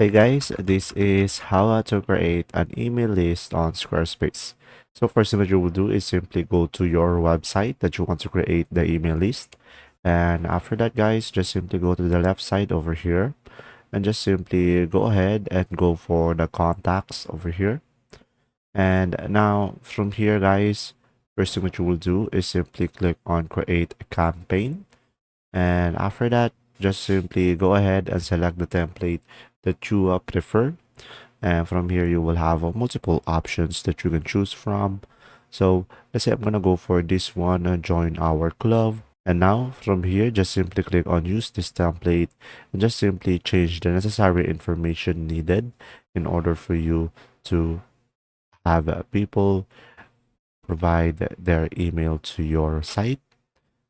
Hey guys, this is how to create an email list on Squarespace. So first thing that you will do is simply go to your website that you want to create the email list. And after that, guys, just simply go to the left side over here and just simply go ahead and go for the contacts over here. And now from here, guys, first thing that you will do is simply click on create a campaign. And after that, just simply go ahead and select the template that you prefer. And from here, you will have multiple options that you can choose from. So let's say I'm gonna go for this one, join our club. And now from here, just simply click on use this template and just simply change the necessary information needed in order for you to have people provide their email to your site.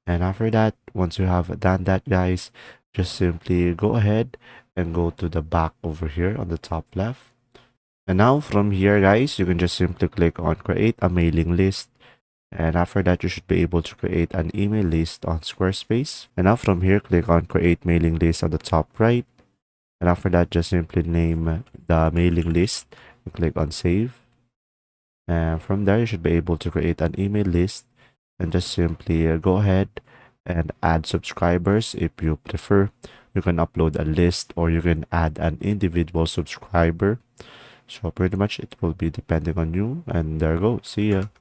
And after that, once you have done that, guys, just simply go ahead and go to the back over here on the top left. And now from here, guys, you can just simply click on create a mailing list. And after that, you should be able to create an email list on Squarespace. And now from here, click on create mailing list on the top right. And after that, just simply name the mailing list and click on save. And from there, you should be able to create an email list and just simply go ahead and add subscribers if you prefer. You can upload a list or you can add an individual subscriber. So pretty much it will be depending on you. And there you go. See ya.